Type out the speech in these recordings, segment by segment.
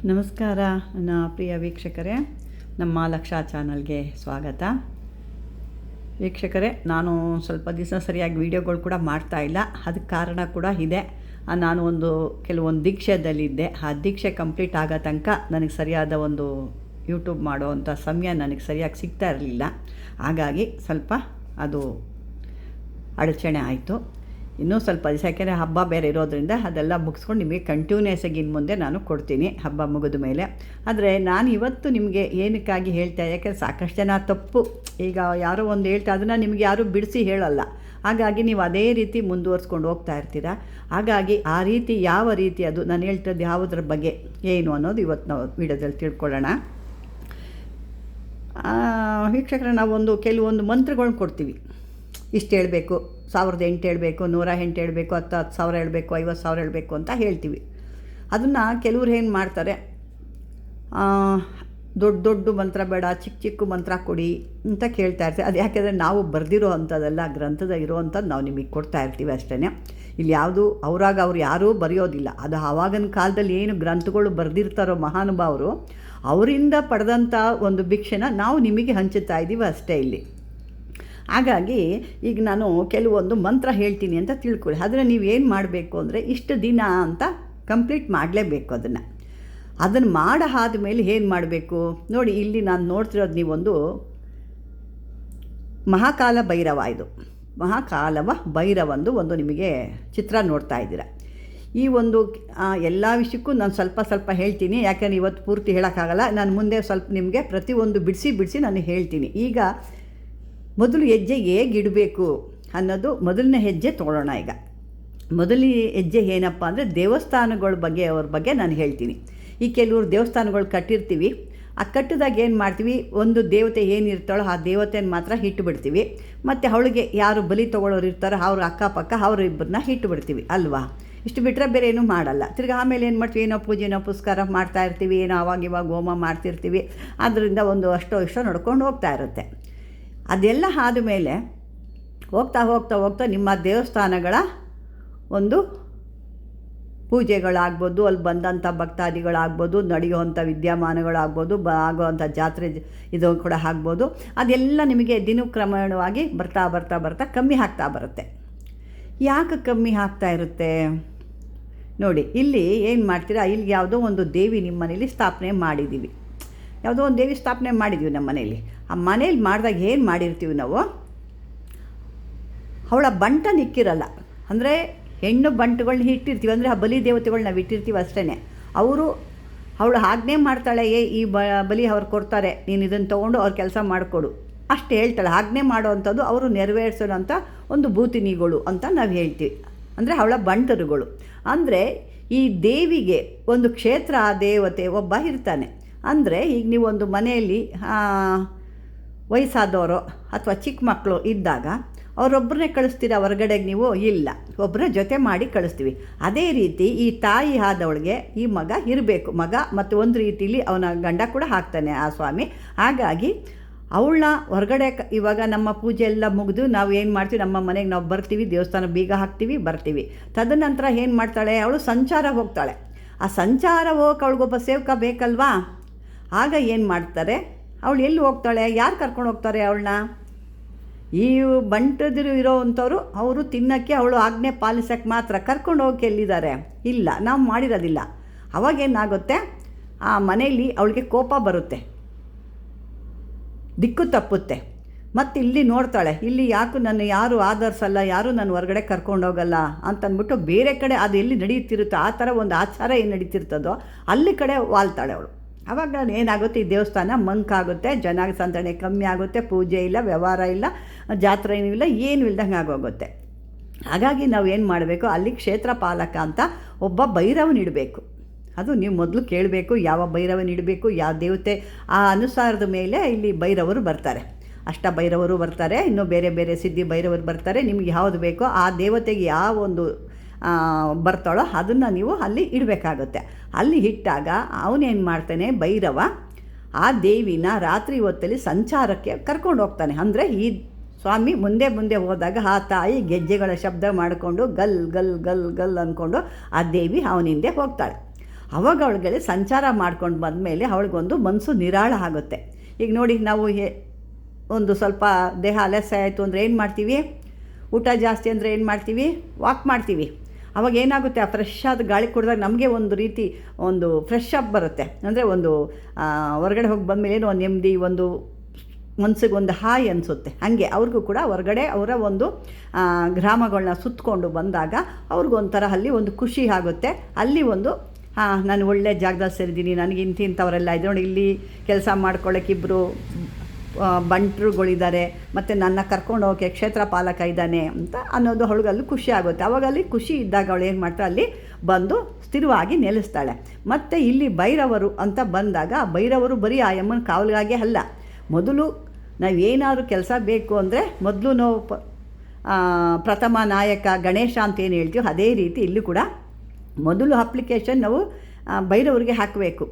ನಮಸ್ಕಾರ ನನ್ನ ಪ್ರಿಯ ವೀಕ್ಷಕರೇ, ನಮ್ಮ ಲಕ್ಷ ಚಾನಲ್ಗೆ ಸ್ವಾಗತ. ವೀಕ್ಷಕರೇ, ನಾನು ಸ್ವಲ್ಪ ದಿವಸ ಸರಿಯಾಗಿ ವೀಡಿಯೋಗಳು ಕೂಡ ಮಾಡ್ತಾಯಿಲ್ಲ. ಅದಕ್ಕೆ ಕಾರಣ ಕೂಡ ಇದೆ. ನಾನು ಕೆಲವೊಂದು ದೀಕ್ಷೆದಲ್ಲಿದ್ದೆ. ಆ ದೀಕ್ಷೆ ಕಂಪ್ಲೀಟ್ ಆಗೋ ತನಕ ನನಗೆ ಸರಿಯಾದ ಒಂದು ಯೂಟ್ಯೂಬ್ ಮಾಡೋವಂಥ ಸಮಯ ನನಗೆ ಸರಿಯಾಗಿ ಸಿಗ್ತಾ ಇರಲಿಲ್ಲ. ಹಾಗಾಗಿ ಸ್ವಲ್ಪ ಅದು ಅಡಚಣೆ ಆಯಿತು. ಇನ್ನೂ ಸ್ವಲ್ಪ ದಿವಸ, ಯಾಕೆಂದರೆ ಹಬ್ಬ ಬೇರೆ ಇರೋದರಿಂದ ಅದೆಲ್ಲ ಮುಗಿಸ್ಕೊಂಡು ನಿಮಗೆ ಕಂಟಿನ್ಯೂಸ್ ಆಗಿ ಇನ್ನು ಮುಂದೆ ನಾನು ಕೊಡ್ತೀನಿ ಹಬ್ಬ ಮುಗಿದ ಮೇಲೆ. ಆದರೆ ನಾನು ಇವತ್ತು ನಿಮಗೆ ಏನಕ್ಕಾಗಿ ಹೇಳ್ತಾ, ಯಾಕೆಂದರೆ ಸಾಕಷ್ಟು ಜನ ತಪ್ಪು, ಈಗ ಯಾರೋ ಒಂದು ಹೇಳ್ತಾ ಅದನ್ನು ನಿಮಗೆ ಯಾರೂ ಬಿಡಿಸಿ ಹೇಳಲ್ಲ. ಹಾಗಾಗಿ ನೀವು ಅದೇ ರೀತಿ ಮುಂದುವರ್ಸ್ಕೊಂಡು ಹೋಗ್ತಾ ಇರ್ತೀರ. ಹಾಗಾಗಿ ಆ ರೀತಿ ಯಾವ ರೀತಿ ಅದು ನಾನು ಹೇಳ್ತದ್ದು ಯಾವುದ್ರ ಬಗ್ಗೆ ಏನು ಅನ್ನೋದು ಇವತ್ತು ನಾವು ವಿಡಿಯೋದಲ್ಲಿ ತಿಳ್ಕೊಳ್ಳೋಣ. ವೀಕ್ಷಕರೇ, ನಾವು ಕೆಲವೊಂದು ಮಂತ್ರಗಳನ್ನ ಕೊಡ್ತೀವಿ. ಇಷ್ಟು ಹೇಳಬೇಕು, 1008 ಹೇಳಬೇಕು, 108 ಹೇಳಬೇಕು, 10,000 ಹೇಳಬೇಕು, 50,000 ಹೇಳಬೇಕು ಅಂತ ಹೇಳ್ತೀವಿ. ಅದನ್ನು ಕೆಲವ್ರು ಏನು ಮಾಡ್ತಾರೆ, ದೊಡ್ಡ ದೊಡ್ಡ ಮಂತ್ರ ಬೇಡ, ಚಿಕ್ಕ ಚಿಕ್ಕ ಮಂತ್ರ ಕೊಡಿ ಅಂತ ಕೇಳ್ತಾ ಇರ್ತೀವಿ. ಅದು ಯಾಕೆಂದರೆ ನಾವು ಬರೆದಿರೋ ಅಂಥದ್ದೆಲ್ಲ ಗ್ರಂಥದ ಇರೋವಂಥದ್ದು ನಾವು ನಿಮಗೆ ಕೊಡ್ತಾ ಇರ್ತೀವಿ ಅಷ್ಟೇ. ಇಲ್ಲಿ ಯಾವುದು ಅವ್ರು ಯಾರೂ ಬರೆಯೋದಿಲ್ಲ. ಅದು ಆವಾಗಿನ ಕಾಲದಲ್ಲಿ ಏನು ಗ್ರಂಥಗಳು ಬರೆದಿರ್ತಾರೋ ಮಹಾನುಭಾವರು, ಅವರಿಂದ ಪಡೆದಂಥ ಒಂದು ಭಿಕ್ಷೆನ ನಾವು ನಿಮಗೆ ಹಂಚುತ್ತಾ ಇದ್ದೀವಿ ಅಷ್ಟೇ ಇಲ್ಲಿ. ಹಾಗಾಗಿ ಈಗ ನಾನು ಕೆಲವೊಂದು ಮಂತ್ರ ಹೇಳ್ತೀನಿ ಅಂತ ತಿಳ್ಕೊಳ್ಳಿ. ಆದರೆ ನೀವೇನು ಮಾಡಬೇಕು ಅಂದರೆ ಇಷ್ಟು ದಿನ ಅಂತ ಕಂಪ್ಲೀಟ್ ಮಾಡಲೇಬೇಕು. ಅದನ್ನು ಮಾಡಾದ ಮೇಲೆ ಏನು ಮಾಡಬೇಕು ನೋಡಿ. ಇಲ್ಲಿ ನಾನು ನೋಡ್ತಿರೋದು ನೀವೊಂದು ಮಹಾಕಾಲ ಭೈರವ, ಇದು ಮಹಾಕಾಲವ ಭೈರವಂದು ಒಂದು ನಿಮಗೆ ಚಿತ್ರ ನೋಡ್ತಾ ಇದ್ದೀರ. ಈ ಎಲ್ಲ ವಿಷಯಕ್ಕೂ ನಾನು ಸ್ವಲ್ಪ ಹೇಳ್ತೀನಿ, ಯಾಕೆಂದರೆ ಇವತ್ತು ಪೂರ್ತಿ ಹೇಳೋಕ್ಕಾಗಲ್ಲ. ನಾನು ಮುಂದೆ ಸ್ವಲ್ಪ ನಿಮಗೆ ಪ್ರತಿಯೊಂದು ಬಿಡಿಸಿ ನಾನು ಹೇಳ್ತೀನಿ. ಈಗ ಮೊದಲು ಹೆಜ್ಜೆ ಹೇಗೆ ಇಡಬೇಕು ಅನ್ನೋದು ಮೊದಲನೇ ಹೆಜ್ಜೆ ತೊಗೊಳ್ಳೋಣ. ಈಗ ಮೊದಲನೇ ಹೆಜ್ಜೆ ಏನಪ್ಪ ಅಂದರೆ ದೇವಸ್ಥಾನಗಳ ಅವ್ರ ಬಗ್ಗೆ ನಾನು ಹೇಳ್ತೀನಿ. ಈ ಕೆಲವರು ದೇವಸ್ಥಾನಗಳು ಕಟ್ಟಿರ್ತೀವಿ. ಆ ಕಟ್ಟಿದಾಗ ಏನು ಮಾಡ್ತೀವಿ, ಒಂದು ದೇವತೆ ಏನಿರ್ತಾಳೋ ಆ ದೇವತೆನ ಮಾತ್ರ ಇಟ್ಟುಬಿಡ್ತೀವಿ. ಮತ್ತು ಅವಳಿಗೆ ಯಾರು ಬಲಿ ತೊಗೊಳ್ಳೋರು ಇರ್ತಾರೋ ಅವ್ರ ಅಕ್ಕಪಕ್ಕ ಅವರಿಬ್ಬರನ್ನ ಇಟ್ಟುಬಿಡ್ತೀವಿ ಅಲ್ವಾ. ಇಷ್ಟು ಬಿಟ್ಟರೆ ಬೇರೆ ಏನೂ ಮಾಡಲ್ಲ. ತಿರ್ಗಿ ಆಮೇಲೆ ಏನು ಮಾಡ್ತೀವಿ, ಏನೋ ಪೂಜೆನೋ ಪುಸ್ಕಾರ ಮಾಡ್ತಾ ಇರ್ತೀವಿ, ಏನೋ ಅವಾಗ ಹೋಮ ಮಾಡ್ತಿರ್ತೀವಿ. ಅದರಿಂದ ಅಷ್ಟೋ ಇಷ್ಟೋ ನಡ್ಕೊಂಡು ಹೋಗ್ತಾ ಇರುತ್ತೆ. ಅದೆಲ್ಲ ಆದಮೇಲೆ ಹೋಗ್ತಾ ನಿಮ್ಮ ದೇವಸ್ಥಾನಗಳ ಒಂದು ಪೂಜೆಗಳಾಗ್ಬೋದು, ಅಲ್ಲಿ ಬಂದಂಥ ಭಕ್ತಾದಿಗಳಾಗ್ಬೋದು, ನಡೆಯುವಂಥ ವಿದ್ಯಮಾನಗಳಾಗ್ಬೋದು, ಆಗುವಂಥ ಜಾತ್ರೆ ಇದು ಕೂಡ ಆಗ್ಬೋದು. ಅದೆಲ್ಲ ನಿಮಗೆ ದಿನಕ್ರಮಣವಾಗಿ ಬರ್ತಾ ಕಮ್ಮಿ ಆಗ್ತಾ ಬರುತ್ತೆ. ಯಾಕೆ ಕಮ್ಮಿ ಆಗ್ತಾ ಇರುತ್ತೆ ನೋಡಿ. ಇಲ್ಲಿ ಏನು ಮಾಡ್ತೀರಾ, ಇಲ್ಲಿ ಯಾವುದೋ ಒಂದು ದೇವಿ ನಿಮ್ಮ ಮನೇಲಿ ಸ್ಥಾಪನೆ ಮಾಡಿದ್ದೀವಿ. ಯಾವುದೋ ಒಂದು ದೇವಿ ಸ್ಥಾಪನೆ ಮಾಡಿದ್ದೀವಿ ನಮ್ಮ ಮನೇಲಿ. ಆ ಮನೇಲಿ ಮಾಡಿದಾಗ ಏನು ಮಾಡಿರ್ತೀವಿ ನಾವು, ಅವಳ ಬಂಟ ನಿಕ್ಕಿರಲ್ಲ. ಅಂದರೆ ಹೆಣ್ಣು ಬಂಟುಗಳನ್ನ ಇಟ್ಟಿರ್ತೀವಿ. ಅಂದರೆ ಆ ಬಲಿ ದೇವತೆಗಳು ನಾವು ಇಟ್ಟಿರ್ತೀವಿ ಅಷ್ಟೇ. ಅವಳು ಆಜ್ಞೆ ಮಾಡ್ತಾಳೆ, ಈ ಬಲಿ ಅವ್ರು ಕೊಡ್ತಾರೆ, ನೀನು ಇದನ್ನು ತೊಗೊಂಡು ಅವ್ರ ಕೆಲಸ ಮಾಡಿಕೊಡು ಅಷ್ಟು ಹೇಳ್ತಾಳೆ. ಆಜ್ಞೆ ಮಾಡೋವಂಥದ್ದು ಅವರು ನೆರವೇರಿಸೋಂಥ ಒಂದು ಭೂತಿನಿಗಳು ಅಂತ ನಾವು ಹೇಳ್ತೀವಿ. ಅಂದರೆ ಅವಳ ಬಂಟರುಗಳು. ಅಂದರೆ ಈ ದೇವಿಗೆ ಒಂದು ಕ್ಷೇತ್ರ ದೇವತೆ ಒಬ್ಬ ಇರ್ತಾನೆ. ಅಂದರೆ ಈಗ ನೀವೊಂದು ಮನೆಯಲ್ಲಿ ವಯಸ್ಸಾದವರು ಅಥವಾ ಚಿಕ್ಕ ಮಕ್ಕಳು ಇದ್ದಾಗ ಅವರೊಬ್ಬರನ್ನೇ ಕಳಿಸ್ತೀರ ಹೊರಗಡೆಗೆ, ನೀವು ಇಲ್ಲ, ಒಬ್ಬರ ಜೊತೆ ಮಾಡಿ ಕಳಿಸ್ತೀವಿ. ಅದೇ ರೀತಿ ಈ ತಾಯಿ ಆದವಳಿಗೆ ಈ ಮಗ ಇರಬೇಕು. ಮಗ ಮತ್ತು ಒಂದು ರೀತಿಯಲ್ಲಿ ಅವನ ಗಂಡ ಕೂಡ ಹಾಕ್ತಾನೆ ಆ ಸ್ವಾಮಿ. ಹಾಗಾಗಿ ಅವಳನ್ನ ಹೊರಗಡೆ ಇವಾಗ ನಮ್ಮ ಪೂಜೆ ಎಲ್ಲ ಮುಗಿದು ನಾವು ಏನು ಮಾಡ್ತೀವಿ, ನಮ್ಮ ಮನೆಗೆ ನಾವು ಬರ್ತೀವಿ, ದೇವಸ್ಥಾನ ಬೀಗ ಹಾಕ್ತೀವಿ, ಬರ್ತೀವಿ. ತದನಂತರ ಏನು ಮಾಡ್ತಾಳೆ, ಅವಳು ಸಂಚಾರ ಹೋಗ್ತಾಳೆ. ಆ ಸಂಚಾರ ಹೋಗಕ್ಕೆ ಅವಳಿಗೊಬ್ಬ ಸೇವಕ ಬೇಕಲ್ವಾ. ಆಗ ಏನು ಮಾಡ್ತಾರೆ, ಅವಳು ಎಲ್ಲಿ ಹೋಗ್ತಾಳೆ, ಯಾರು ಕರ್ಕೊಂಡು ಹೋಗ್ತಾರೆ ಅವಳನ್ನ? ಈ ಬಂಟದಿರು ಇರೋವಂಥವ್ರು, ಅವರು ತಿನ್ನೋಕ್ಕೆ ಅವಳು ಆಜ್ಞೆ ಪಾಲಿಸೋಕ್ಕೆ ಮಾತ್ರ. ಕರ್ಕೊಂಡು ಹೋಗೋಕ್ಕೆ ಎಲ್ಲಿದ್ದಾರೆ? ಇಲ್ಲ, ನಾವು ಮಾಡಿರೋದಿಲ್ಲ. ಅವಾಗೇನಾಗುತ್ತೆ, ಆ ಮನೆಯಲ್ಲಿ ಅವಳಿಗೆ ಕೋಪ ಬರುತ್ತೆ, ದಿಕ್ಕು ತಪ್ಪುತ್ತೆ. ಮತ್ತು ಇಲ್ಲಿ ನೋಡ್ತಾಳೆ, ಇಲ್ಲಿ ನನ್ನ ಯಾರು ಆಧರಿಸಲ್ಲ, ಯಾರು ನಾನು ಹೊರಗಡೆ ಕರ್ಕೊಂಡೋಗಲ್ಲ ಅಂತಂದ್ಬಿಟ್ಟು ಬೇರೆ ಕಡೆ ಅದು ಎಲ್ಲಿ ನಡೀತಿರುತ್ತೋ ಆ ಥರ ಒಂದು ಆಚಾರ ಏನು ನಡೀತಿರ್ತದೋ ಅಲ್ಲಿ ಕಡೆ ವಾಲ್ತಾಳೆ ಅವಳು. ಆವಾಗ ಏನಾಗುತ್ತೆ, ಈ ದೇವಸ್ಥಾನ ಮಂಕಾಗುತ್ತೆ, ಜನ ಸಂದಣೆ ಕಮ್ಮಿ ಆಗುತ್ತೆ, ಪೂಜೆ ಇಲ್ಲ, ವ್ಯವಹಾರ ಇಲ್ಲ, ಜಾತ್ರೆ ಇಲ್ಲ, ಏನೂ ಇಲ್ದಂಗೆ ಆಗೋಗುತ್ತೆ. ಹಾಗಾಗಿ ನಾವು ಏನು ಮಾಡಬೇಕು, ಅಲ್ಲಿ ಕ್ಷೇತ್ರ ಪಾಲಕ ಅಂತ ಒಬ್ಬ ಭೈರವನಿಡಬೇಕು. ಅದು ನೀವು ಮೊದಲು ಕೇಳಬೇಕು, ಯಾವ ಭೈರವನಿಡಬೇಕು, ಯಾವ ದೇವತೆ ಆ ಅನುಸಾರದ ಮೇಲೆ ಇಲ್ಲಿ ಭೈರವರು ಬರ್ತಾರೆ. ಅಷ್ಟ ಭೈರವರು ಬರ್ತಾರೆ, ಇನ್ನೂ ಬೇರೆ ಬೇರೆ ಸಿದ್ಧಿ ಭೈರವರು ಬರ್ತಾರೆ. ನಿಮಗೆ ಯಾವುದು ಬೇಕೋ ಆ ದೇವತೆಗೆ ಯಾವ ಒಂದು ಬರ್ತಾಳೋ ಅದನ್ನು ನೀವು ಅಲ್ಲಿ ಇಡಬೇಕಾಗುತ್ತೆ. ಅಲ್ಲಿ ಇಟ್ಟಾಗ ಅವನೇನು ಮಾಡ್ತಾನೆ, ಭೈರವ ಆ ದೇವಿನ ರಾತ್ರಿ ಹೊತ್ತಲ್ಲಿ ಸಂಚಾರಕ್ಕೆ ಕರ್ಕೊಂಡು ಹೋಗ್ತಾನೆ. ಅಂದರೆ ಈ ಸ್ವಾಮಿ ಮುಂದೆ ಹೋದಾಗ ಆ ತಾಯಿ ಗೆಜ್ಜೆಗಳ ಶಬ್ದ ಮಾಡಿಕೊಂಡು ಗಲ್ ಗಲ್ ಗಲ್ ಗಲ್ ಅಂದ್ಕೊಂಡು ಆ ದೇವಿ ಅವನಿಂದೆ ಹೋಗ್ತಾಳೆ. ಅವಾಗ ಅವಳಿಗೆ ಸಂಚಾರ ಮಾಡ್ಕೊಂಡು ಬಂದಮೇಲೆ ಅವಳಿಗೊಂದು ಮನಸ್ಸು ನಿರಾಳ ಆಗುತ್ತೆ. ಈಗ ನೋಡಿ, ನಾವು ಒಂದು ಸ್ವಲ್ಪ ದೇಹ ಆಲಸ್ಯ ಆಯಿತು ಅಂದರೆ ಏನು ಮಾಡ್ತೀವಿ? ಊಟ ಜಾಸ್ತಿ ಅಂದರೆ ಏನು ಮಾಡ್ತೀವಿ? ವಾಕ್ ಮಾಡ್ತೀವಿ. ಅವಾಗ ಏನಾಗುತ್ತೆ, ಆ ಫ್ರೆಶ್ ಆದ ಗಾಳಿ ಕುಡಿದಾಗ ನಮಗೆ ಒಂದು ರೀತಿ ಒಂದು ಫ್ರೆಶ್ ಅಪ್ ಬರುತ್ತೆ. ಅಂದರೆ ಒಂದು ಹೊರಗಡೆ ಹೋಗಿ ಬಂದಮೇಲೆ ಏನೋ ಒಂದು ನೆಮ್ಮದಿ, ಒಂದು ಮನಸ್ಸಿಗೆ ಒಂದು ಹಾಯ್ ಅನಿಸುತ್ತೆ. ಹಾಗೆ ಅವ್ರಿಗೂ ಕೂಡ ಹೊರಗಡೆ ಅವರ ಒಂದು ಗ್ರಾಮಗಳನ್ನ ಸುತ್ತಕೊಂಡು ಬಂದಾಗ ಅವ್ರಿಗೊಂಥರ ಅಲ್ಲಿ ಒಂದು ಖುಷಿ ಆಗುತ್ತೆ. ಅಲ್ಲಿ ಒಂದು ನಾನು ಒಳ್ಳೆ ಜಾಗದಲ್ಲಿ ಸೇರಿದ್ದೀನಿ, ನನಗೆ ಇಂಥವರೆಲ್ಲ ಇದೆ ನೋಡಿ, ಇಲ್ಲಿ ಕೆಲಸ ಮಾಡ್ಕೊಳ್ಳೋಕೆ ಇಬ್ಬರು ಬಂಟ್ರುಗಳಿದ್ದಾರೆ, ಮತ್ತು ನನ್ನ ಕರ್ಕೊಂಡು ಹೋಗೋಕ್ಕೆ ಕ್ಷೇತ್ರ ಪಾಲಕ ಇದ್ದಾನೆ ಅಂತ ಅನ್ನೋದು ಅವಳಿಗಲ್ಲಿ ಖುಷಿ ಆಗುತ್ತೆ. ಅವಾಗ ಅಲ್ಲಿ ಖುಷಿ ಇದ್ದಾಗ ಅವಳು ಏನು ಮಾಡ್ತಾಳೆ, ಅಲ್ಲಿ ಬಂದು ಸ್ಥಿರವಾಗಿ ನೆಲೆಸ್ತಾಳೆ. ಮತ್ತು ಇಲ್ಲಿ ಭೈರವರು ಅಂತ ಬಂದಾಗ ಆ ಭೈರವರು ಬರೀ ಆ ಯಮ್ಮನ ಕಾವಲಿಗಾಗೆ ಅಲ್ಲ. ಮೊದಲು ನಾವೇನಾದರೂ ಕೆಲಸ ಬೇಕು ಅಂದರೆ ಮೊದಲು ನಾವು ಪ್ರಥಮ ನಾಯಕ ಗಣೇಶ ಅಂತ ಏನು ಹೇಳ್ತೀವೋ ಅದೇ ರೀತಿ ಇಲ್ಲಿ ಕೂಡ ಮೊದಲು ಅಪ್ಲಿಕೇಶನ್ ನಾವು ಭೈರವರಿಗೆ ಹಾಕಬೇಕು.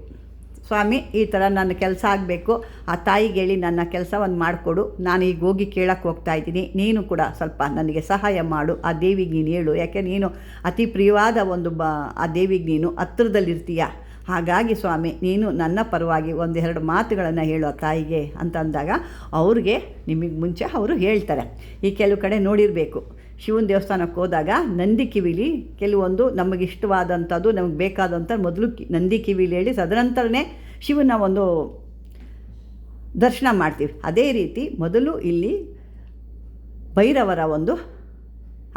ಸ್ವಾಮಿ, ಈ ಥರ ನನ್ನ ಕೆಲಸ ಆಗಬೇಕು, ಆ ತಾಯಿಗೆ ಹೇಳಿ ನನ್ನ ಕೆಲಸವನ್ನು ಮಾಡಿಕೊಡು, ನಾನು ಈಗ ಹೋಗಿ ಕೇಳಕ್ಕೆ ಹೋಗ್ತಾಯಿದ್ದೀನಿ, ನೀನು ಕೂಡ ಸ್ವಲ್ಪ ನನಗೆ ಸಹಾಯ ಮಾಡು, ಆ ದೇವಿಗೆ ನೀನು ಹೇಳು, ಯಾಕೆ ನೀನು ಅತಿ ಪ್ರಿಯವಾದ ಒಂದು ಆ ದೇವಿಗೆ ನೀನು ಹತ್ರದಲ್ಲಿರ್ತೀಯ, ಹಾಗಾಗಿ ಸ್ವಾಮಿ ನೀನು ನನ್ನ ಪರವಾಗಿ ಒಂದೆರಡು ಮಾತುಗಳನ್ನು ಹೇಳು ಆ ತಾಯಿಗೆ ಅಂತ ಅಂದಾಗ ಅವ್ರಿಗೆ ನಿಮಗೆ ಮುಂಚೆ ಅವರು ಹೇಳ್ತಾರೆ. ಈ ಕೆಲವು ಕಡೆ ನೋಡಿರಬೇಕು, ಶಿವನ ದೇವಸ್ಥಾನಕ್ಕೆ ಹೋದಾಗ ನಂದಿ ಕಿವಿಲಿ ಕೆಲವೊಂದು ನಮಗಿಷ್ಟವಾದಂಥದ್ದು, ನಮಗೆ ಬೇಕಾದಂಥ ಮೊದಲು ನಂದಿ ಕಿವಿಲಿ ಹೇಳಿ ತದನಂತರನೇ ಶಿವನ ಒಂದು ದರ್ಶನ ಮಾಡ್ತೀವಿ. ಅದೇ ರೀತಿ ಮೊದಲು ಇಲ್ಲಿ ಭೈರವರ ಒಂದು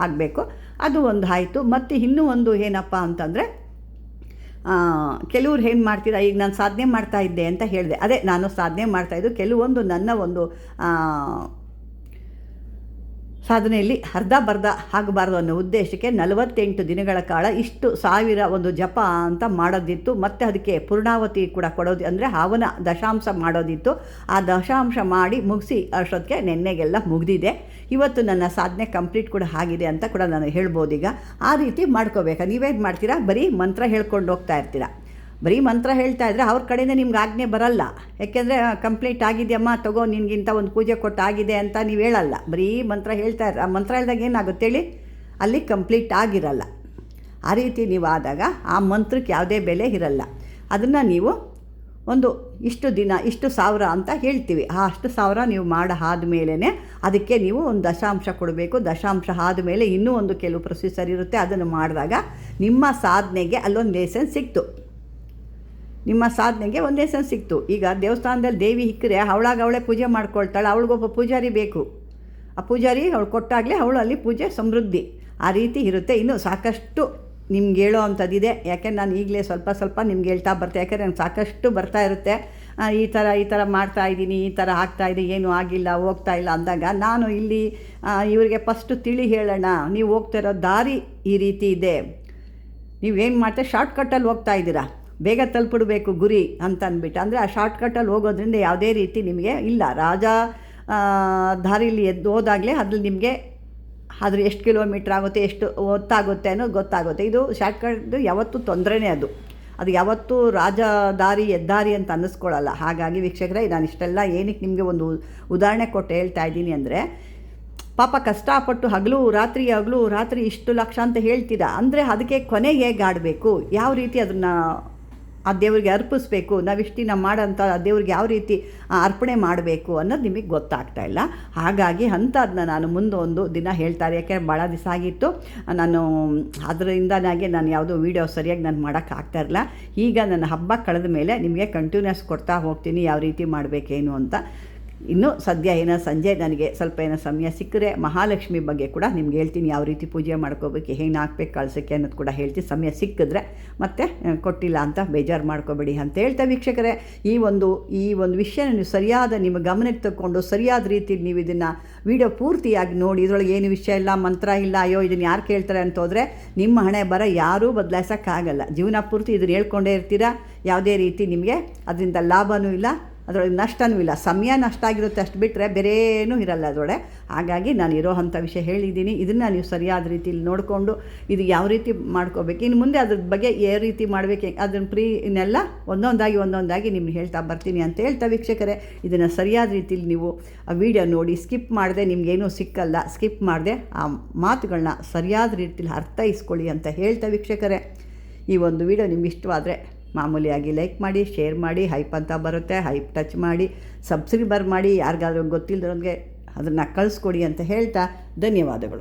ಆಗಬೇಕು, ಅದು ಒಂದು ಆಯಿತು. ಮತ್ತು ಇನ್ನೂ ಒಂದು ಏನಪ್ಪ ಅಂತಂದರೆ, ಕೆಲವ್ರು ಏನು ಮಾಡ್ತೀರಾ, ಈಗ ನಾನು ಸಾಧನೆ ಮಾಡ್ತಾಯಿದ್ದೆ ಅಂತ ಹೇಳಿದೆ, ಅದೇ ನಾನು ಸಾಧನೆ ಮಾಡ್ತಾಯಿದ್ದು ಕೆಲವೊಂದು ನನ್ನ ಒಂದು ಸಾಧನೆಯಲ್ಲಿ ಅರ್ಧ ಬರ್ಧ ಆಗಬಾರ್ದು ಅನ್ನೋ ಉದ್ದೇಶಕ್ಕೆ 48 ದಿನಗಳ ಕಾಲ ಇಷ್ಟು 1000 ಒಂದು ಜಪ ಅಂತ ಮಾಡೋದಿತ್ತು. ಮತ್ತು ಅದಕ್ಕೆ ಪೂರ್ಣಾವತಿ ಕೂಡ ಕೊಡೋದು, ಅಂದರೆ ಅವನ ದಶಾಂಶ ಮಾಡೋದಿತ್ತು. ಆ ದಶಾಂಶ ಮಾಡಿ ಮುಗಿಸಿ ಅಷ್ಟೊತ್ತಿಗೆ ನೆನ್ನೆಗೆಲ್ಲ ಮುಗಿದಿದೆ. ಇವತ್ತು ನನ್ನ ಸಾಧನೆ ಕಂಪ್ಲೀಟ್ ಕೂಡ ಆಗಿದೆ ಅಂತ ಕೂಡ ನಾನು ಹೇಳ್ಬೋದು. ಈಗ ಆ ರೀತಿ ಮಾಡ್ಕೋಬೇಕಾ? ನೀವೇನು ಮಾಡ್ತೀರಾ, ಬರೀ ಮಂತ್ರ ಹೇಳ್ಕೊಂಡು ಹೋಗ್ತಾ ಇರ್ತೀರಾ. ಬರೀ ಮಂತ್ರ ಹೇಳ್ತಾ ಇದ್ದರೆ ಅವ್ರ ಕಡೆಯಿಂದ ನಿಮ್ಗೆ ಆಜ್ಞೆ ಬರಲ್ಲ. ಯಾಕೆಂದರೆ ಕಂಪ್ಲೀಟ್ ಆಗಿದೆಯಮ್ಮ ತಗೋ, ನಿನಗಿಂತ ಒಂದು ಪೂಜೆ ಕೊಟ್ಟು ಆಗಿದೆ ಅಂತ ನೀವು ಹೇಳಲ್ಲ. ಬರೀ ಮಂತ್ರ ಹೇಳ್ತಾ ಇರ್ರಿ. ಆ ಮಂತ್ರ ಹೇಳಿದಾಗ ಏನಾಗುತ್ತೆ ಹೇಳಿ, ಅಲ್ಲಿ ಕಂಪ್ಲೀಟ್ ಆಗಿರಲ್ಲ. ಆ ರೀತಿ ನೀವು ಆದಾಗ ಆ ಮಂತ್ರಕ್ಕೆ ಯಾವುದೇ ಬೆಲೆ ಇರಲ್ಲ. ಅದನ್ನು ನೀವು ಒಂದು ಇಷ್ಟು ದಿನ ಇಷ್ಟು 1000 ಅಂತ ಹೇಳ್ತೀವಿ. ಅಷ್ಟು 1000 ನೀವು ಆದಮೇಲೆ ಅದಕ್ಕೆ ನೀವು ಒಂದು ದಶಾಂಶ ಕೊಡಬೇಕು. ದಶಾಂಶ ಆದಮೇಲೆ ಇನ್ನೂ ಒಂದು ಕೆಲವು ಪ್ರೊಸೀಜರ್ ಇರುತ್ತೆ. ಅದನ್ನು ಮಾಡಿದಾಗ ನಿಮ್ಮ ಸಾಧನೆಗೆ ಅಲ್ಲೊಂದು ಲೇಸನ್ ಸಿಕ್ತು. ನಿಮ್ಮ ಸಾಧನೆಗೆ ಒಂದು ಲೇಸನ್ ಸಿಕ್ತು. ಈಗ ದೇವಸ್ಥಾನದಲ್ಲಿ ದೇವಿ ಇಕ್ಕರೆ ಅವಳೇ ಪೂಜೆ ಮಾಡ್ಕೊಳ್ತಾಳೆ, ಅವಳಿಗೊಬ್ಬ ಪೂಜಾರಿ ಬೇಕು. ಆ ಪೂಜಾರಿ ಅವಳು ಕೊಟ್ಟಾಗಲೇ ಅವಳು ಅಲ್ಲಿ ಪೂಜೆ ಸಮೃದ್ಧಿ. ಆ ರೀತಿ ಇರುತ್ತೆ. ಇನ್ನೂ ಸಾಕಷ್ಟು ನಿಮ್ಗೆ ಹೇಳೋ ಅಂಥದ್ದಿದೆ. ಯಾಕೆ ನಾನು ಈಗಲೇ ಸ್ವಲ್ಪ ನಿಮ್ಗೆ ಹೇಳ್ತಾ ಬರ್ತೆ, ಯಾಕೆಂದರೆ ನನಗೆ ಸಾಕಷ್ಟು ಬರ್ತಾ ಇರುತ್ತೆ. ಈ ಥರ ಮಾಡ್ತಾಯಿದ್ದೀನಿ, ಈ ಥರ ಆಗ್ತಾಯಿದ್ದೀನಿ, ಏನೂ ಆಗಿಲ್ಲ, ಹೋಗ್ತಾ ಇಲ್ಲ ಅಂದಾಗ ನಾನು ಇಲ್ಲಿ ಇವರಿಗೆ ಫಸ್ಟು ತಿಳಿ ಹೇಳೋಣ, ನೀವು ಹೋಗ್ತಾ ಇರೋ ದಾರಿ ಈ ರೀತಿ ಇದೆ, ನೀವೇನು ಮಾಡ್ತೀರಿ ಶಾರ್ಟ್ಕಟ್ಟಲ್ಲಿ ಹೋಗ್ತಾ ಇದ್ದೀರಾ, ಬೇಗ ತಲುಪಿಡಬೇಕು ಗುರಿ ಅಂತ ಅಂದ್ಬಿಟ್ಟು. ಅಂದರೆ ಆ ಶಾರ್ಟ್ಕಟ್ಟಲ್ಲಿ ಹೋಗೋದ್ರಿಂದ ಯಾವುದೇ ರೀತಿ ನಿಮಗೆ ಇಲ್ಲ. ರಾಜ ದಾರಿಲಿ ಎದ್ದು ಹೋದಾಗಲೇ ಅದ್ರಲ್ಲಿ ನಿಮಗೆ ಅದ್ರ ಎಷ್ಟು ಕಿಲೋಮೀಟ್ರ್ ಆಗುತ್ತೆ, ಎಷ್ಟು ಹೊತ್ತಾಗುತ್ತೆ ಅನ್ನೋದು ಗೊತ್ತಾಗುತ್ತೆ. ಇದು ಶಾರ್ಟ್ಕಟ್ ಯಾವತ್ತೂ ತೊಂದರೆನೇ. ಅದು ಯಾವತ್ತೂ ರಾಜದಾರಿ ಹೆದ್ದಾರಿ ಅಂತ ಅನ್ನಿಸ್ಕೊಳ್ಳಲ್ಲ. ಹಾಗಾಗಿ ವೀಕ್ಷಕರೇ, ನಾನು ಇಷ್ಟೆಲ್ಲ ಏನಕ್ಕೆ ನಿಮಗೆ ಒಂದು ಉದಾಹರಣೆ ಕೊಟ್ಟು ಹೇಳ್ತಾ ಇದ್ದೀನಿ ಅಂದರೆ, ಪಾಪ ಕಷ್ಟಪಟ್ಟು ಹಗಲು ರಾತ್ರಿ ಇಷ್ಟು ಲಕ್ಷ ಅಂತ ಹೇಳ್ತೀರಾ ಅಂದರೆ ಅದಕ್ಕೆ ಕೊನೆಗೆ ಹೇಗೆ ಆಡಬೇಕು, ಯಾವ ರೀತಿ ಅದನ್ನು ಆ ದೇವರಿಗೆ ಅರ್ಪಿಸ್ಬೇಕು, ನಾವಿಷ್ಟಿನ ಮಾಡೋಂಥ ಆ ದೇವ್ರಿಗೆ ಯಾವ ರೀತಿ ಅರ್ಪಣೆ ಮಾಡಬೇಕು ಅನ್ನೋದು ನಿಮಗೆ ಗೊತ್ತಾಗ್ತಾ ಇಲ್ಲ. ಹಾಗಾಗಿ ಅಂಥದನ್ನ ನಾನು ಮುಂದೊಂದು ದಿನ ಹೇಳ್ತಾರೆ. ಯಾಕೆಂದರೆ ಭಾಳ ದಿವಸ ಆಗಿತ್ತು, ನಾನು ಅದರಿಂದನಾಗೆ ನಾನು ಯಾವುದೋ ವೀಡಿಯೋ ಸರಿಯಾಗಿ ನಾನು ಮಾಡೋಕ್ಕಾಗ್ತಾ ಇರಲಿಲ್ಲ. ಈಗ ನನ್ನ ಹಬ್ಬ ಕಳೆದ ಮೇಲೆ ನಿಮಗೆ ಕಂಟಿನ್ಯೂಸ್ ಕೊಡ್ತಾ ಹೋಗ್ತೀನಿ ಯಾವ ರೀತಿ ಮಾಡಬೇಕೇನು ಅಂತ. ಇನ್ನೂ ಸದ್ಯ ಸಂಜೆ ನನಗೆ ಸ್ವಲ್ಪ ಸಮಯ ಸಿಕ್ಕರೆ ಮಹಾಲಕ್ಷ್ಮಿ ಬಗ್ಗೆ ಕೂಡ ನಿಮ್ಗೆ ಹೇಳ್ತೀನಿ, ಯಾವ ರೀತಿ ಪೂಜೆ ಮಾಡ್ಕೋಬೇಕು, ಏನು ಹಾಕ್ಬೇಕು ಕಳ್ಸೋಕ್ಕೆ ಅನ್ನೋದು ಕೂಡ ಹೇಳ್ತೀನಿ. ಸಮಯ ಸಿಕ್ಕಿದ್ರೆ ಮತ್ತೆ ಕೊಟ್ಟಿಲ್ಲ ಅಂತ ಬೇಜಾರು ಮಾಡ್ಕೋಬೇಡಿ ಅಂತ ಹೇಳ್ತಾ ವೀಕ್ಷಕರೇ, ಈ ಒಂದು ವಿಷಯನ ನೀವು ಸರಿಯಾದ ನಿಮ್ಮ ಗಮನಕ್ಕೆ ತಗೊಂಡು ಸರಿಯಾದ ರೀತಿಯಲ್ಲಿ ನೀವು ಇದನ್ನು ವಿಡಿಯೋ ಪೂರ್ತಿಯಾಗಿ ನೋಡಿ, ಇದರೊಳಗೆ ಏನು ವಿಷಯ ಇಲ್ಲ, ಮಂತ್ರ ಇಲ್ಲ, ಅಯ್ಯೋ ಇದನ್ನು ಯಾರು ಕೇಳ್ತಾರೆ ಅಂತ ಹೋದರೆ ನಿಮ್ಮ ಹಣೆ ಬರ ಯಾರೂ ಬದಲಾಯಿಸೋಕ್ಕಾಗಲ್ಲ. ಜೀವನ ಪೂರ್ತಿ ಇದನ್ನು ಹೇಳ್ಕೊಂಡೇ ಇರ್ತೀರಾ, ಯಾವುದೇ ರೀತಿ ನಿಮಗೆ ಅದರಿಂದ ಲಾಭವೂ ಇಲ್ಲ, ಅದರೊಳಗೆ ನಷ್ಟವೂ ಇಲ್ಲ. ಸಮಯ ನಷ್ಟ ಆಗಿರುತ್ತೆ, ಅಷ್ಟು ಬಿಟ್ಟರೆ ಬೇರೇನೂ ಇರಲ್ಲ ಅದರೊಳಗೆ. ಹಾಗಾಗಿ ನಾನು ಇರೋ ಅಂಥ ವಿಷಯ ಹೇಳಿದ್ದೀನಿ. ಇದನ್ನು ನೀವು ಸರಿಯಾದ ರೀತಿಯಲ್ಲಿ ನೋಡಿಕೊಂಡು ಇದು ಯಾವ ರೀತಿ ಮಾಡ್ಕೋಬೇಕು, ಇನ್ನು ಮುಂದೆ ಅದ್ರ ಬಗ್ಗೆ ಯಾವ ರೀತಿ ಮಾಡಬೇಕು ಅದನ್ನು ಇನ್ನೆಲ್ಲ ಒಂದೊಂದಾಗಿ ನಿಮ್ಗೆ ಹೇಳ್ತಾ ಬರ್ತೀನಿ ಅಂತ ಹೇಳ್ತಾ ವೀಕ್ಷಕರೇ, ಇದನ್ನು ಸರಿಯಾದ ರೀತಿಯಲ್ಲಿ ನೀವು ಆ ವಿಡಿಯೋ ನೋಡಿ ಸ್ಕಿಪ್ ಮಾಡದೆ, ನಿಮಗೇನೂ ಸಿಕ್ಕಲ್ಲ, ಸ್ಕಿಪ್ ಮಾಡದೆ ಆ ಮಾತುಗಳನ್ನ ಸರಿಯಾದ ರೀತಿಯಲ್ಲಿ ಅರ್ಥೈಸ್ಕೊಳ್ಳಿ ಅಂತ ಹೇಳ್ತಾ ವೀಕ್ಷಕರೇ, ಈ ಒಂದು ವಿಡಿಯೋ ನಿಮ್ಗೆ ಇಷ್ಟವಾದರೆ ಮಾಮೂಲಿಯಾಗಿ ಲೈಕ್ ಮಾಡಿ, ಶೇರ್ ಮಾಡಿ, ಹೈಪ್ ಅಂತ ಬರುತ್ತೆ, ಹೈಪ್ ಟಚ್ ಮಾಡಿ, ಸಬ್ಸ್ಕ್ರೈಬರ್ ಮಾಡಿ, ಯಾರಿಗಾದ್ರೂ ಗೊತ್ತಿಲ್ಲದವ್ರಿಗೆ ಅದನ್ನು ಕಳಿಸ್ಕೊಡಿ ಅಂತ ಹೇಳ್ತಾ ಧನ್ಯವಾದಗಳು.